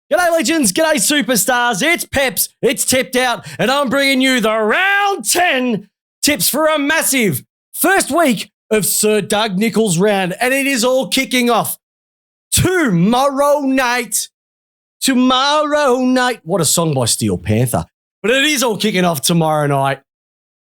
G'day legends, g'day superstars, it's Peps, it's Tipped Out, and I'm bringing you the round 10 tips for a massive first week of Sir Doug Nicholls' round, and it is all kicking off tomorrow night. What a song by Steel Panther. But it is all kicking off tomorrow night.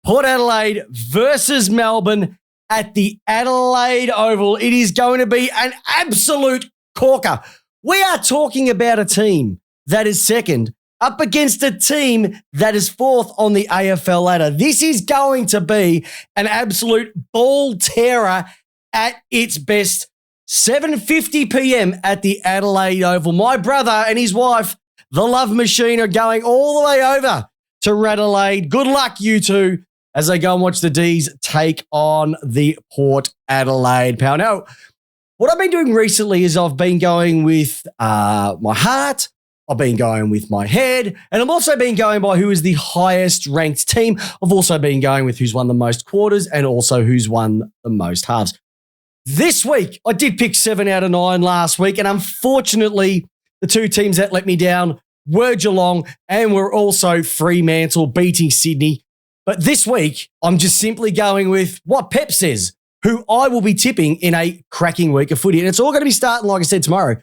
Port Adelaide versus Melbourne at the Adelaide Oval. It is going to be an absolute corker. We are talking about a team that is second up against a team that is fourth on the AFL ladder. This is going to be an absolute ball terror at its best. 7:50 p.m. at the Adelaide Oval. My brother and his wife, the Love Machine, are going all the way over to Adelaide. Good luck, you two, as they go and watch the D's take on the Port Adelaide Power. Now, what I've been doing recently is I've been going with my heart, I've been going with my head, and I've also been going by who is the highest ranked team. I've also been going with who's won the most quarters and also who's won the most halves. This week, I did pick 7 out of 9 last week, and unfortunately, the two teams that let me down were Geelong and were also Fremantle beating Sydney. But this week, I'm just simply going with what Peps says, who I will be tipping in a cracking week of footy. And it's all going to be starting, like I said, tomorrow.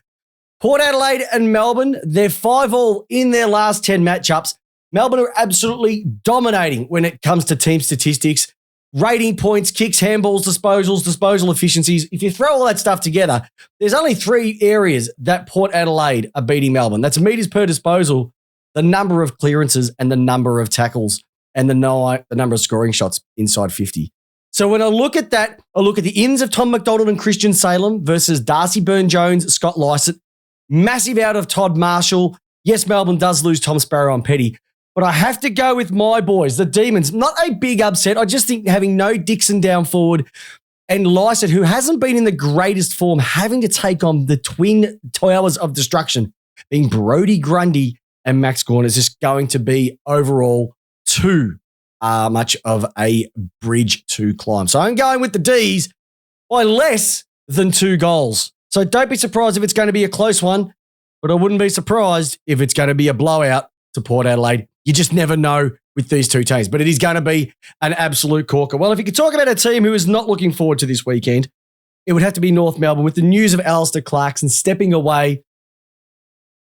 Port Adelaide and Melbourne, they're 5-all in their last 10 matchups. Melbourne are absolutely dominating when it comes to team statistics, rating points, kicks, handballs, disposals, disposal efficiencies. If you throw all that stuff together, there's only 3 areas that Port Adelaide are beating Melbourne. That's metres per disposal, the number of clearances, and the number of tackles, and the number of scoring shots inside 50. So when I look at that, I look at the ins of Tom McDonald and Christian Salem versus Darcy Byrne-Jones, Scott Lycett. Massive out of Todd Marshall. Yes, Melbourne does lose Tom Sparrow and Petty, but I have to go with my boys, the Demons. Not a big upset. I just think having no Dixon down forward and Lycett, who hasn't been in the greatest form, having to take on the twin towers of destruction, being Brodie Grundy and Max Gawn, is just going to be overall too much of a bridge to climb. So I'm going with the D's by less than 2 goals. So don't be surprised if it's going to be a close one, but I wouldn't be surprised if it's going to be a blowout to Port Adelaide. You just never know with these two teams, but it is going to be an absolute corker. Well, if you could talk about a team who is not looking forward to this weekend, it would have to be North Melbourne with the news of Alistair Clarkson stepping away.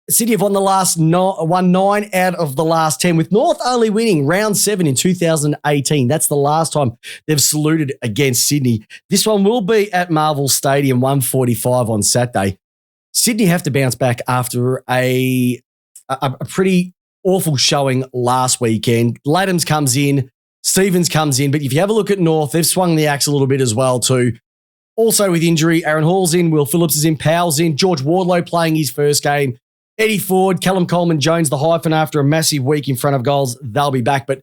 Sydney have won 9 out of the last 10, with North only winning round 7 in 2018. That's the last time they've saluted against Sydney. This one will be at Marvel Stadium, 1:45 on Saturday. Sydney have to bounce back after a pretty awful showing last weekend. Laddams comes in, Stevens comes in, but if you have a look at North, they've swung the axe a little bit as well too. Also with injury, Aaron Hall's in, Will Phillips is in, Powell's in, George Wardlow playing his first game. Eddie Ford, Callum Coleman-Jones, the hyphen after a massive week in front of goals, they'll be back. But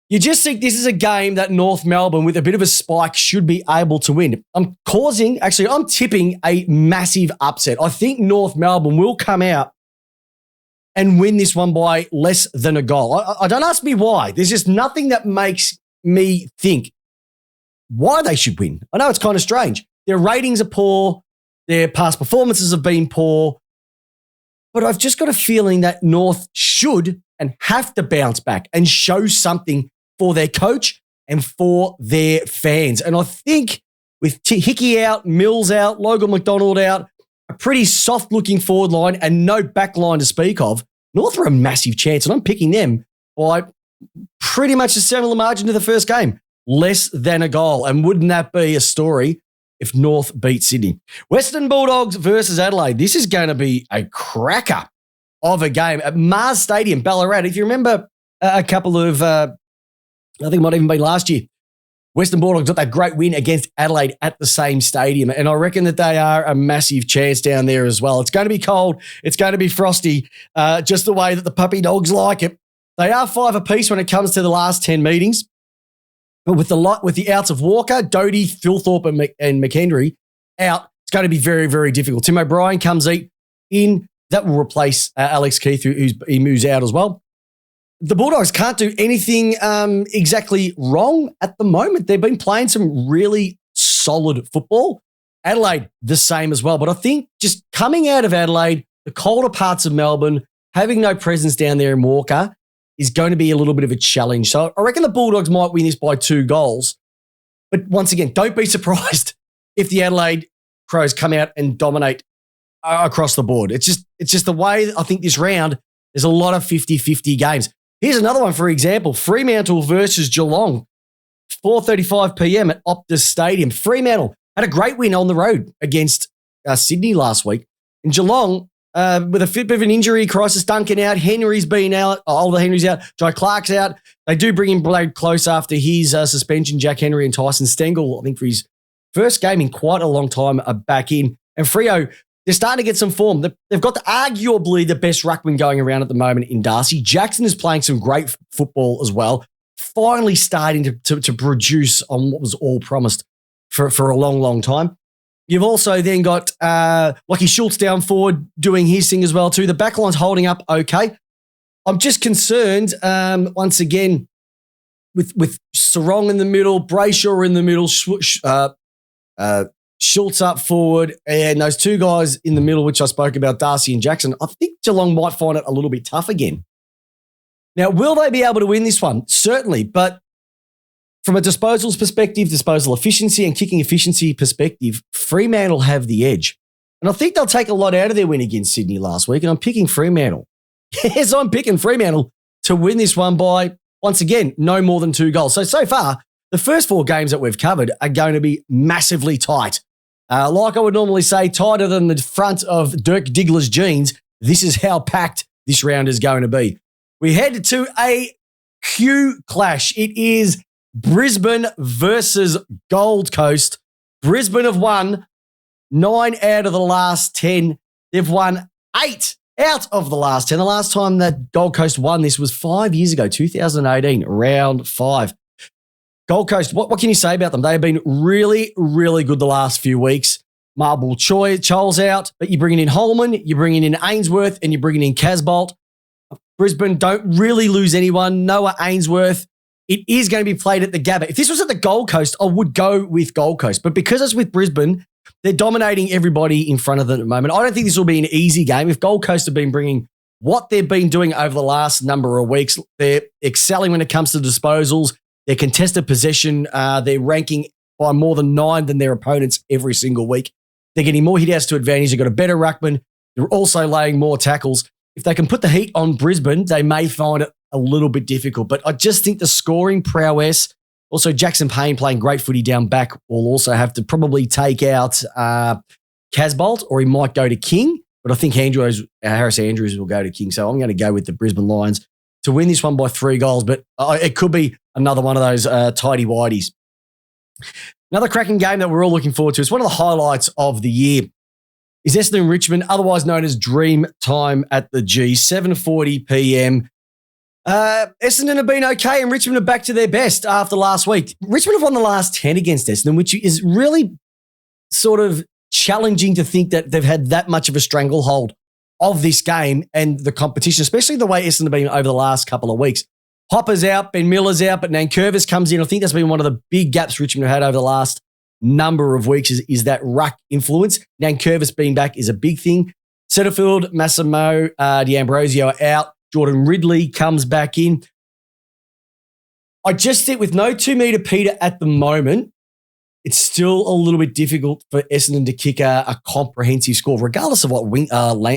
you just think this is a game that North Melbourne, with a bit of a spike, should be able to win. I'm tipping a massive upset. I think North Melbourne will come out and win this one by less than a goal. I don't ask me why. There's just nothing that makes me think why they should win. I know it's kind of strange. Their ratings are poor. Their past performances have been poor. But I've just got a feeling that North should and have to bounce back and show something for their coach and for their fans. And I think with Hickey out, Mills out, Logan McDonald out, a pretty soft-looking forward line and no back line to speak of, North are a massive chance. And I'm picking them by pretty much a similar margin to the first game, less than a goal. And wouldn't that be a story if North beat Sydney? Western Bulldogs versus Adelaide. This is going to be a cracker of a game at Mars Stadium, Ballarat. If you remember a couple of, I think it might even be last year, Western Bulldogs got that great win against Adelaide at the same stadium. And I reckon that they are a massive chance down there as well. It's going to be cold. It's going to be frosty, just the way that the puppy dogs like it. They are 5 apiece when it comes to the last 10 meetings. But with the outs of Walker, Doty, Philthorpe, and McHenry out, it's going to be very, very difficult. Tim O'Brien comes in. That will replace Alex Keith, he moves out as well. The Bulldogs can't do anything exactly wrong at the moment. They've been playing some really solid football. Adelaide, the same as well. But I think just coming out of Adelaide, the colder parts of Melbourne, having no presence down there in Walker is going to be a little bit of a challenge. So I reckon the Bulldogs might win this by 2 goals. But once again, don't be surprised if the Adelaide Crows come out and dominate across the board. It's just the way I think this round, there's a lot of 50-50 games. Here's another one, for example, Fremantle versus Geelong, 4:35 p.m. at Optus Stadium. Fremantle had a great win on the road against Sydney last week. And Geelong, with a bit of an injury crisis, Duncan out, Henry's been out, Oliver Henry's out, Jai Clark's out. They do bring in Blade Close after his suspension, Jack Henry and Tyson Stengel, I think for his first game in quite a long time, are back in. And Freo, they're starting to get some form. They've got arguably the best ruckman going around at the moment in Darcy. Jackson is playing some great football as well, finally starting to produce on what was all promised for a long, long time. You've also then got Lachie Schultz down forward doing his thing as well too. The backline's holding up okay. I'm just concerned, once again, with Sarong in the middle, Brayshaw in the middle, Schultz up forward, and those 2 guys in the middle, which I spoke about, Darcy and Jackson. I think Geelong might find it a little bit tough again. Now, will they be able to win this one? Certainly, but from a disposals perspective, disposal efficiency and kicking efficiency perspective, Fremantle have the edge. And I think they'll take a lot out of their win against Sydney last week, and I'm picking Fremantle. Yes, I'm picking Fremantle to win this one by, once again, no more than 2 goals. So far, the first 4 games that we've covered are going to be massively tight. Like I would normally say, tighter than the front of Dirk Diggler's jeans. This is how packed this round is going to be. We head to a Q clash. It is Brisbane versus Gold Coast. Brisbane have won 9 out of the last 10. They've won 8 out of the last 10. The last time that Gold Coast won this was 5 years ago, 2018, round 5. Gold Coast, what can you say about them? They have been really, really good the last few weeks. Marble Chole's out, but you're bringing in Holman, you're bringing in Ainsworth, and you're bringing in Casbolt. Brisbane don't really lose anyone. Noah Ainsworth. It is going to be played at the Gabba. If this was at the Gold Coast, I would go with Gold Coast. But because it's with Brisbane, they're dominating everybody in front of them at the moment. I don't think this will be an easy game. If Gold Coast have been bringing what they've been doing over the last number of weeks, they're excelling when it comes to disposals. Their contested possession, they're ranking by more than 9 than their opponents every single week. They're getting more hit-outs to advantage. They've got a better ruckman. They're also laying more tackles. If they can put the heat on Brisbane, they may find it a little bit difficult. But I just think the scoring prowess, also Jackson Payne playing great footy down back, will also have to probably take out Casbolt, or he might go to King. But I think Harris Andrews will go to King. So I'm going to go with the Brisbane Lions to win this one by 3 goals. But it could be another one of those tidy-whities. Another cracking game that we're all looking forward to. It's one of the highlights of the year. Is Essendon Richmond, otherwise known as Dream Time at the G, 7:40 p.m. Essendon have been okay, and Richmond are back to their best after last week. Richmond have won the last 10 against Essendon, which is really sort of challenging to think that they've had that much of a stranglehold of this game and the competition, especially the way Essendon have been over the last couple of weeks. Hopper's out, Ben Miller's out, but Nankervis comes in. I think that's been one of the big gaps Richmond have had over the last number of weeks is that ruck influence. Nankervis being back is a big thing. Setterfield, Massimo, D'Ambrosio are out. Jordan Ridley comes back in. I just think with no 2-metre Peter at the moment, it's still a little bit difficult for Essendon to kick a comprehensive score, regardless of what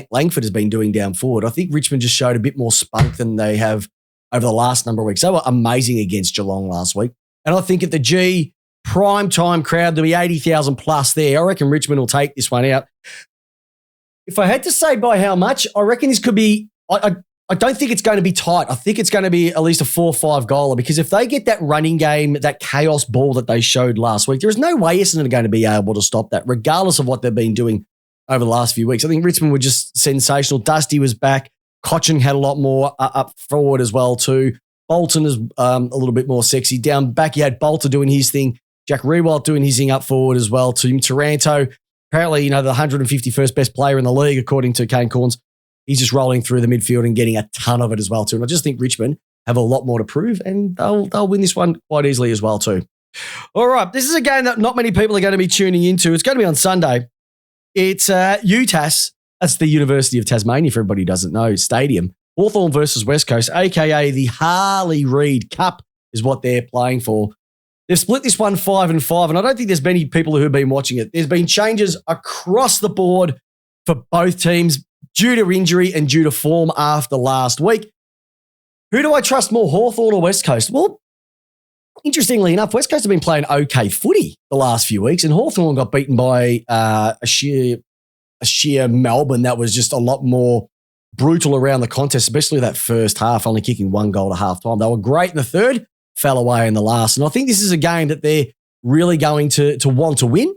Langford has been doing down forward. I think Richmond just showed a bit more spunk than they have over the last number of weeks. They were amazing against Geelong last week. And I think at the G, prime time crowd, there'll be 80,000 plus there. I reckon Richmond will take this one out. If I had to say by how much, I reckon this could be, I don't think it's going to be tight. I think it's going to be at least a 4-5 goaler, because if they get that running game, that chaos ball that they showed last week, there is no way Essendon are going to be able to stop that, regardless of what they've been doing over the last few weeks. I think Richmond were just sensational. Dusty was back. Cochin had a lot more up forward as well too. Bolton is a little bit more sexy. Down back, you had Bolter doing his thing. Jack Rewalt doing his thing up forward as well too. Taranto, apparently, the 151st best player in the league, according to Kane Corns. He's just rolling through the midfield and getting a ton of it as well too. And I just think Richmond have a lot more to prove, and they'll win this one quite easily as well too. All right, this is a game that not many people are going to be tuning into. It's going to be on Sunday. It's UTAS That's the University of Tasmania, for everybody who doesn't know, stadium. Hawthorn versus West Coast, a.k.a. the Harley Reid Cup is what they're playing for. They've split this one 5-5, and I don't think there's many people who have been watching it. There's been changes across the board for both teams due to injury and due to form after last week. Who do I trust more, Hawthorn or West Coast? Well, interestingly enough, West Coast have been playing okay footy the last few weeks, and Hawthorn got beaten by a sheer Melbourne that was just a lot more brutal around the contest, especially that first half, only kicking one goal at halftime. They were great in the third, fell away in the last. And I think this is a game that they're really going to want to win.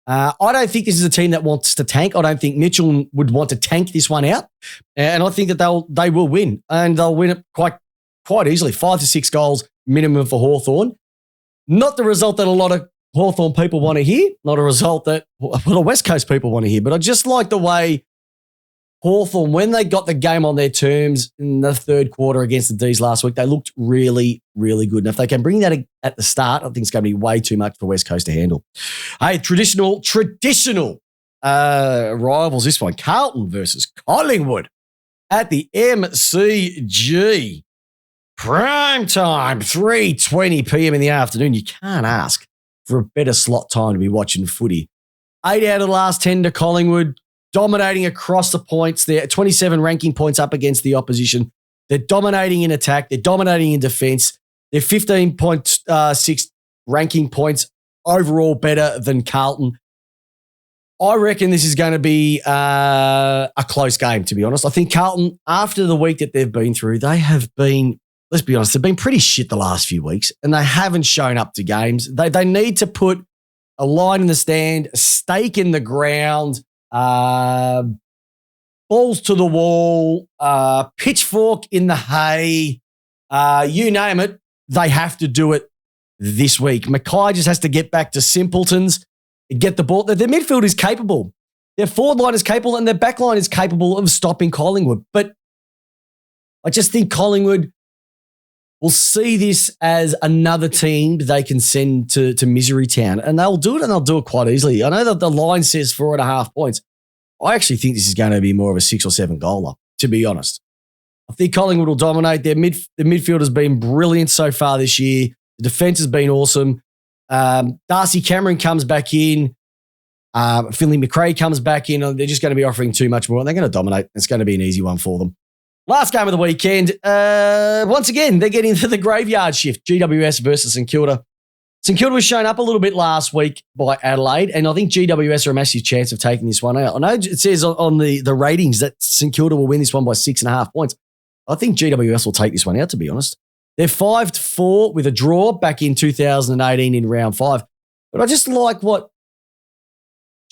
I don't think this is a team that wants to tank. I don't think Mitchell would want to tank this one out. And I think that they will win. And they'll win it quite easily, 5 to 6 goals minimum for Hawthorn. Not the result that a lot of Hawthorn people want to hear, not a result that a lot of West Coast people want to hear. But I just like the way Hawthorn, when they got the game on their terms in the third quarter against the D's last week, they looked really, really good. And if they can bring that at the start, I think it's going to be way too much for West Coast to handle. Hey, traditional rivals, this one, Carlton versus Collingwood at the MCG. Prime time, 3:20 p.m. in the afternoon. You can't ask for a better slot time to be watching footy. 8 out of the last 10 to Collingwood. Dominating across the points. They're 27 ranking points up against the opposition. They're dominating in attack. They're dominating in defense. They're 15.6 ranking points overall better than Carlton. I reckon this is going to be a close game, to be honest. I think Carlton, after the week that they've been through, they have been, let's be honest, they've been pretty shit the last few weeks, and they haven't shown up to games. They need to put a line in the stand, a stake in the ground, balls to the wall, pitchfork in the hay, you name it. They have to do it this week. Mackay just has to get back to simpletons, get the ball. Their midfield is capable. Their forward line is capable, and their back line is capable of stopping Collingwood. But I just think Collingwood will see this as another team they can send to Misery Town, and they'll do it, and they'll do it quite easily. I know that the line says 4.5 points. I actually think this is going to be more of a 6 or 7 goaler, to be honest. I think Collingwood will dominate. Their midfield has been brilliant so far this year. The defense has been awesome. Darcy Cameron comes back in. Finley McRae comes back in. They're just going to be offering too much more, and they're going to dominate. It's going to be an easy one for them. Last game of the weekend, once again, they're getting to the graveyard shift. GWS versus St Kilda. St Kilda was shown up a little bit last week by Adelaide, and I think GWS are a massive chance of taking this one out. I know it says on the ratings that St Kilda will win this one by 6.5 points. I think GWS will take this one out, to be honest. They're 5-4 with a draw back in 2018 in round 5. But I just like what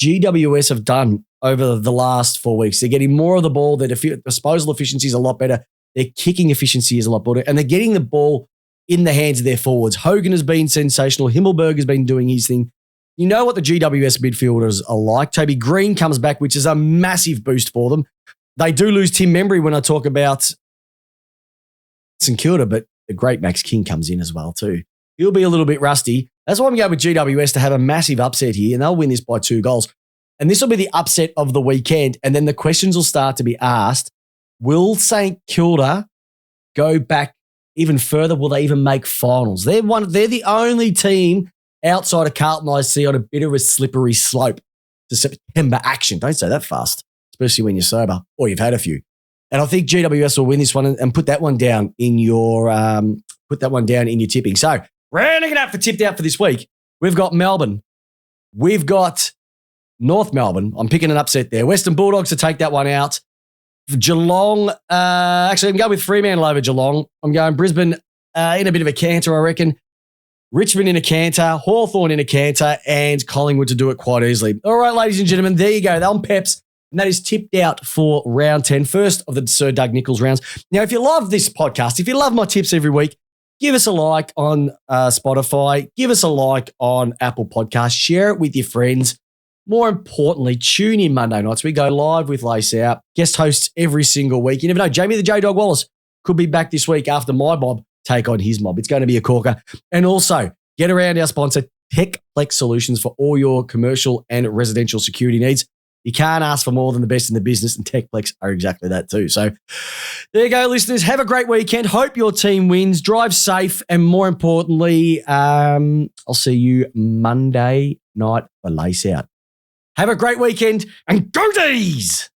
GWS have done over the last 4 weeks. They're getting more of the ball. Their disposal efficiency is a lot better. Their kicking efficiency is a lot better. And they're getting the ball in the hands of their forwards. Hogan has been sensational. Himmelberg has been doing his thing. You know what the GWS midfielders are like. Toby Green comes back, which is a massive boost for them. They do lose Tim Membry when I talk about St Kilda, but the great Max King comes in as well too. He'll be a little bit rusty. That's why I'm going with GWS to have a massive upset here, and they'll win this by 2 goals. And this will be the upset of the weekend. And then the questions will start to be asked. Will St Kilda go back even further? Will they even make finals? They're the only team outside of Carlton I see on a bit of a slippery slope to September action. Don't say that fast, especially when you're sober or you've had a few. And I think GWS will win this one and put that one down in your tipping. So rounding it up for tipped out for this week, we've got Melbourne. We've got North Melbourne. I'm picking an upset there. Western Bulldogs to take that one out. Geelong, actually, I'm going with Fremantle over Geelong. I'm going Brisbane in a bit of a canter, I reckon. Richmond in a canter, Hawthorn in a canter, and Collingwood to do it quite easily. All right, ladies and gentlemen, there you go. They're on Peps, and that is tipped out for round 10, first of the Sir Doug Nicholls rounds. Now, if you love this podcast, if you love my tips every week, give us a like on Spotify. Give us a like on Apple Podcasts. Share it with your friends. More importantly, tune in Monday nights. We go live with Lace Out. Guest hosts every single week. You never know, Jamie the J-Dog Wallace could be back this week after my mob take on his mob. It's going to be a corker. And also, get around our sponsor, TechPlex Solutions, for all your commercial and residential security needs. You can't ask for more than the best in the business, and Techplex are exactly that too. So there you go, listeners. Have a great weekend. Hope your team wins. Drive safe, and more importantly, I'll see you Monday night for Lace Out. Have a great weekend, and go D's!